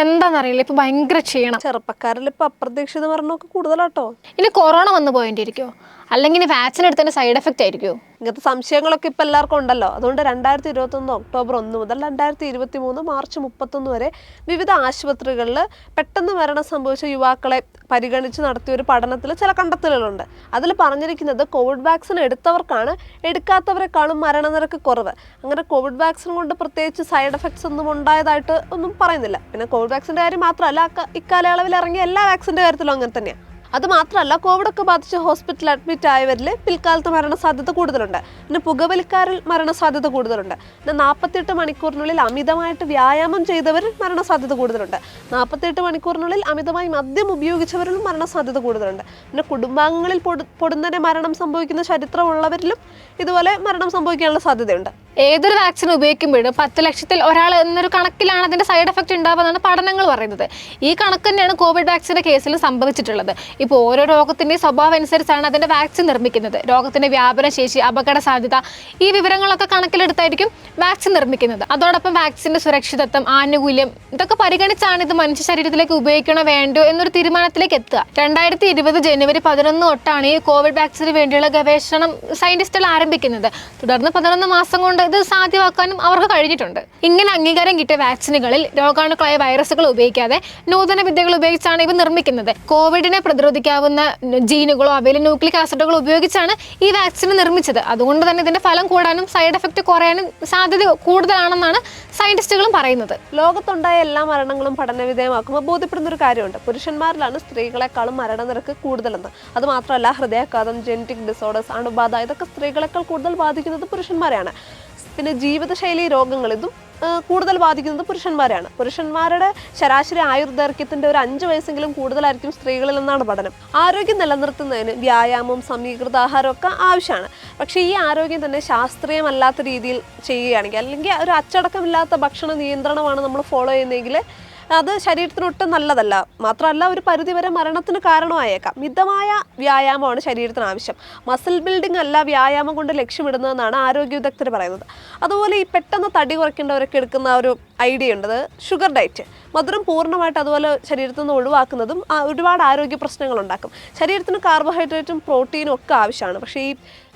എന്താണെന്നറിയില്ല, ഇപ്പൊ ഭയങ്കര ക്ഷീണം. ചെറുപ്പക്കാരിൽ ഇപ്പൊ അപ്രതീക്ഷിത മരണമൊക്കെ കൂടുതലാട്ടോ. ഇനി കൊറോണ വന്നു പോയിട്ടിരിക്കോ, അല്ലെങ്കിൽ വാക്സിൻ എടുത്തതിന്റെ സൈഡ് എഫക്റ്റ് ആയിരിക്കുമോ? ഇങ്ങനത്തെ സംശയങ്ങളൊക്കെ ഇപ്പം എല്ലാവർക്കും ഉണ്ടല്ലോ. അതുകൊണ്ട് 2021 ഒക്ടോബർ 1 മുതൽ 2023 മാർച്ച് 31 വരെ വിവിധ ആശുപത്രികളിൽ പെട്ടെന്ന് മരണം സംഭവിച്ച യുവാക്കളെ പരിഗണിച്ച് നടത്തിയ ഒരു പഠനത്തിൽ ചില കണ്ടെത്തലുകളുണ്ട്. അതിൽ പറഞ്ഞിരിക്കുന്നത് കോവിഡ് വാക്സിൻ എടുത്തവർക്കാണ് എടുക്കാത്തവരെക്കാളും മരണനിരക്ക് കുറവ്. അങ്ങനെ കോവിഡ് വാക്സിൻ കൊണ്ട് പ്രത്യേകിച്ച് സൈഡ് എഫക്ട്സ് ഒന്നും ഉണ്ടായതായിട്ട് ഒന്നും പറയുന്നില്ല. പിന്നെ കോവിഡ് വാക്സിൻ്റെ കാര്യം മാത്രമല്ല, ഇക്കാലയളവിൽ ഇറങ്ങിയ എല്ലാ വാക്സിൻ്റെ കാര്യത്തിലും അങ്ങനെ തന്നെയാണ്. അത് മാത്രമല്ല, കോവിഡൊക്കെ ബാധിച്ച് ഹോസ്പിറ്റലിൽ അഡ്മിറ്റ് ആയവരിൽ പിൽക്കാലത്ത് മരണസാധ്യത കൂടുതലുണ്ട്. പിന്നെ പുകവലിക്കാരിൽ മരണസാധ്യത കൂടുതലുണ്ട്. പിന്നെ 48 മണിക്കൂറിനുള്ളിൽ അമിതമായിട്ട് വ്യായാമം ചെയ്തവരിൽ മരണസാധ്യത കൂടുതലുണ്ട്. 48 മണിക്കൂറിനുള്ളിൽ അമിതമായി മദ്യം ഉപയോഗിച്ചവരിലും മരണസാധ്യത കൂടുതലുണ്ട്. പിന്നെ കുടുംബാംഗങ്ങളിൽ പൊടുന്നനെ മരണം സംഭവിക്കുന്ന ചരിത്രമുള്ളവരിലും ഇതുപോലെ മരണം സംഭവിക്കാനുള്ള സാധ്യതയുണ്ട്. ഏതൊരു വാക്സിൻ ഉപയോഗിക്കുമ്പോഴും 10 ലക്ഷത്തിൽ ഒരാൾ എന്നൊരു കണക്കിലാണ് അതിന്റെ സൈഡ് എഫക്റ്റ് ഉണ്ടാവുന്നതാണ് പഠനങ്ങൾ പറയുന്നത്. ഈ കണക്ക് തന്നെയാണ് കോവിഡ് വാക്സിന്റെ കേസിൽ സംഭവിച്ചിട്ടുള്ളത്. ഇപ്പോൾ ഓരോ രോഗത്തിന്റെയും സ്വഭാവം അനുസരിച്ചാണ് അതിന്റെ വാക്സിൻ നിർമ്മിക്കുന്നത്. രോഗത്തിന്റെ വ്യാപന ശേഷി, അപകട സാധ്യത, ഈ വിവരങ്ങളൊക്കെ കണക്കിലെടുത്തായിരിക്കും വാക്സിൻ നിർമ്മിക്കുന്നത്. അതോടൊപ്പം വാക്സിന്റെ സുരക്ഷിതത്വം, ആനുകൂല്യം ഇതൊക്കെ പരിഗണിച്ചാണ് ഇത് മനുഷ്യ ശരീരത്തിലേക്ക് ഉപയോഗിക്കണോ വേണ്ടോ എന്നൊരു തീരുമാനത്തിലേക്ക് എത്തുക. 2020 ജനുവരി 11 തൊട്ടാണ് ഈ കോവിഡ് വാക്സിന് വേണ്ടിയുള്ള ഗവേഷണം സയന്റിസ്റ്റുകൾ ആരംഭിക്കുന്നത്. തുടർന്ന് 11 മാസം കൊണ്ട് ഇത് സാധ്യമാക്കാനും അവർക്ക് കഴിഞ്ഞിട്ടുണ്ട്. ഇങ്ങനെ അംഗീകാരം കിട്ടിയ വാക്സിനുകളിൽ രോഗാണുക്കളായ വൈറസുകൾ ഉപയോഗിക്കാതെ നൂതന വിദ്യകൾ ഉപയോഗിച്ചാണ് ഇവ നിർമ്മിക്കുന്നത്. കോവിഡിനെ പ്രതിരോധിക്കാവുന്ന ജീനുകളോ അവയിലെ ന്യൂക്ലിക് ആസിഡുകളോ ഉപയോഗിച്ചാണ് ഈ വാക്സിൻ നിർമ്മിച്ചത്. അതുകൊണ്ട് തന്നെ ഇതിന്റെ ഫലം കൂടാനും സൈഡ് എഫക്റ്റ് കുറയാനും സാധ്യത കൂടുതലാണെന്നാണ് സയന്റിസ്റ്റുകളും പറയുന്നത്. ലോകത്തുണ്ടായ എല്ലാ മരണങ്ങളും പഠനവിധേയമാക്കുമ്പോൾ ബോധ്യപ്പെടുന്ന ഒരു കാര്യമുണ്ട്. പുരുഷന്മാരിലാണ് സ്ത്രീകളെക്കാളും മരണനിരക്ക് കൂടുതലെന്ന്. അത് മാത്രമല്ല, ഹൃദയാഘാതം, ജനറ്റിക് ഡിസോർഡേഴ്സ്, അണുബാധ ഇതൊക്കെ സ്ത്രീകളെക്കാൾ കൂടുതൽ ബാധിക്കുന്നത് പുരുഷന്മാരെയാണ്. പിന്നെ ജീവിതശൈലി രോഗങ്ങൾ ഇതും കൂടുതൽ ബാധിക്കുന്നത് പുരുഷന്മാരെയാണ്. പുരുഷന്മാരുടെ ശരാശരി ആയുർദൈർഘ്യത്തിന്റെ ഒരു 5 വയസ്സെങ്കിലും കൂടുതലായിരിക്കും സ്ത്രീകളിൽ എന്നാണ് പഠനം. ആരോഗ്യം നിലനിർത്തുന്നതിന് വ്യായാമവും സമീകൃത ആഹാരമൊക്കെ ആവശ്യമാണ്. പക്ഷേ ഈ ആരോഗ്യം തന്നെ ശാസ്ത്രീയമല്ലാത്ത രീതിയിൽ ചെയ്യുകയാണെങ്കിൽ, അല്ലെങ്കിൽ ഒരു അച്ചടക്കമില്ലാത്ത ഭക്ഷണ നിയന്ത്രണമാണ് നമ്മൾ ഫോളോ ചെയ്യുന്നതെങ്കിൽ അത് ശരീരത്തിനൊട്ടും നല്ലതല്ല. മാത്രമല്ല, ഒരു പരിധിവരെ മരണത്തിന് കാരണമായേക്കാം. മിതമായ വ്യായാമമാണ് ശരീരത്തിന് ആവശ്യം. മസിൽ ബിൽഡിംഗ് അല്ല വ്യായാമം കൊണ്ട് ലക്ഷ്യമിടുന്നതെന്നാണ് ആരോഗ്യ വിദഗ്ധർ പറയുന്നത്. അതുപോലെ ഈ പെട്ടെന്ന് തടി കുറയ്ക്കേണ്ടവരൊക്കെ എടുക്കുന്ന ഒരു ഐഡിയ ഉണ്ട്, ഷുഗർ ഡയറ്റ്. മധുരം പൂർണ്ണമായിട്ട് അതുപോലെ ശരീരത്തിൽ നിന്ന് ഒഴിവാക്കുന്നതും ഒരുപാട് ആരോഗ്യ പ്രശ്നങ്ങൾ ഉണ്ടാക്കും. ശരീരത്തിന് കാർബോഹൈഡ്രേറ്റും പ്രോട്ടീനും ഒക്കെ ആവശ്യമാണ്. പക്ഷേ ഈ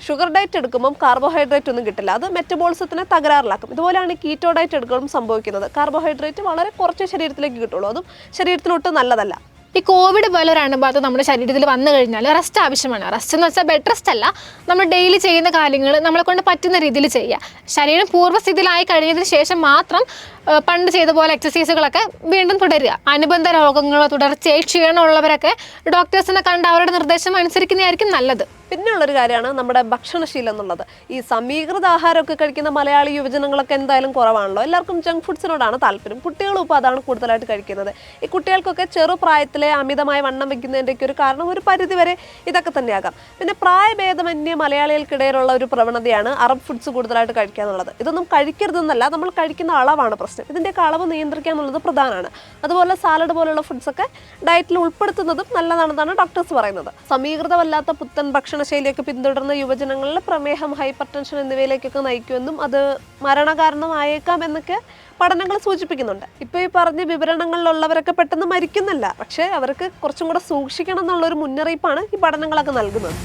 ഷുഗർ ഡയറ്റ് എടുക്കുമ്പം കാർബോഹൈഡ്രേറ്റ് ഒന്നും കിട്ടില്ല. അത് മെറ്റബോളിസത്തിനെ തകരാറിലാക്കും. ഇതുപോലെയാണ് കീറ്റോ ഡയറ്റ് എടുക്കുമ്പോഴും സംഭവിക്കുന്നത്. കാർബോഹൈഡ്രേറ്റ് വളരെ കുറച്ച് ശരീരത്തിലേക്ക് കിട്ടുള്ളൂ. അതും ശരീരത്തിനൊട്ടും നല്ലതല്ല. ഈ കോവിഡ് പോലെ ഒരു അണുബാധ നമ്മുടെ ശരീരത്തിൽ വന്നു കഴിഞ്ഞാൽ റെസ്റ്റ് ആവശ്യമാണ്. റെസ്റ്റ് എന്ന് വെച്ചാൽ ബെഡ് റെസ്റ്റ് അല്ല, നമ്മൾ ഡെയിലി ചെയ്യുന്ന കാര്യങ്ങൾ നമ്മളെ കൊണ്ട് പറ്റുന്ന രീതിയിൽ ചെയ്യുക. ശരീരം പൂർവ്വസ്ഥിതിയിലായി കഴിഞ്ഞതിന് ശേഷം മാത്രം പണ്ട് ചെയ്ത പോലെ എക്സസൈസുകളൊക്കെ വീണ്ടും തുടരുക. അനുബന്ധ രോഗങ്ങളോ തുടർച്ചയായി ക്ഷീണമുള്ളവരൊക്കെ ഡോക്ടേഴ്സിനെ കണ്ട് അവരുടെ നിർദ്ദേശം അനുസരിക്കുന്നതായിരിക്കും നല്ലത്. പിന്നെയുള്ളൊരു കാര്യമാണ് നമ്മുടെ ഭക്ഷണശീലം എന്നുള്ളത്. ഈ സമീകൃത ആഹാരമൊക്കെ കഴിക്കുന്ന മലയാളി യുവജനങ്ങളൊക്കെ എന്തായാലും കുറവാണല്ലോ. എല്ലാവർക്കും ജങ്ക് ഫുഡ്സിനോടാണ് താല്പര്യം. കുട്ടികളും ഇപ്പോൾ അതാണ് കൂടുതലായിട്ട് കഴിക്കുന്നത്. ഈ കുട്ടികൾക്കൊക്കെ ചെറുപ്രായത്തിലെ അമിതമായി വണ്ണം വയ്ക്കുന്നതിൻ്റെയൊക്കെ ഒരു കാരണം ഒരു പരിധിവരെ ഇതൊക്കെ തന്നെയാകാം. പിന്നെ പ്രായഭേദമന്യേ മലയാളികൾക്കിടയിലുള്ള ഒരു പ്രവണതയാണ് അറബ് ഫുഡ്സ് കൂടുതലായിട്ട് കഴിക്കുക എന്നുള്ളത്. ഇതൊന്നും കഴിക്കരുതെന്നല്ല, നമ്മൾ കഴിക്കുന്ന അളവാണ് പ്രശ്നം. ഇതിൻ്റെയൊക്കെ അളവ് നിയന്ത്രിക്കുക എന്നുള്ളത് പ്രധാനമാണ്. അതുപോലെ സാലഡ് പോലുള്ള ഫുഡ്സൊക്കെ ഡയറ്റിൽ ഉൾപ്പെടുത്തുന്നതും നല്ലതാണെന്നാണ് ഡോക്ടേഴ്സ് പറയുന്നത്. സമീകൃതമല്ലാത്ത പുത്തൻ ഭക്ഷണശൈലിയൊക്കെ പിന്തുടർന്ന യുവജനങ്ങളിൽ പ്രമേഹം, ഹൈപ്പർ ടെൻഷൻ എന്നിവയിലേക്കൊക്കെ നയിക്കുമെന്നും അത് മരണകാരണമായേക്കാം എന്നൊക്കെ പഠനങ്ങൾ സൂചിപ്പിക്കുന്നുണ്ട്. ഇപ്പോൾ ഈ പറഞ്ഞ വിവരണങ്ങളിലുള്ളവരൊക്കെ പെട്ടെന്ന് മരിക്കുന്നില്ല, പക്ഷേ അവർക്ക് കുറച്ചും കൂടെ സൂക്ഷിക്കണം എന്നുള്ളൊരു മുന്നറിയിപ്പാണ് ഈ പഠനങ്ങളൊക്കെ നൽകുന്നത്.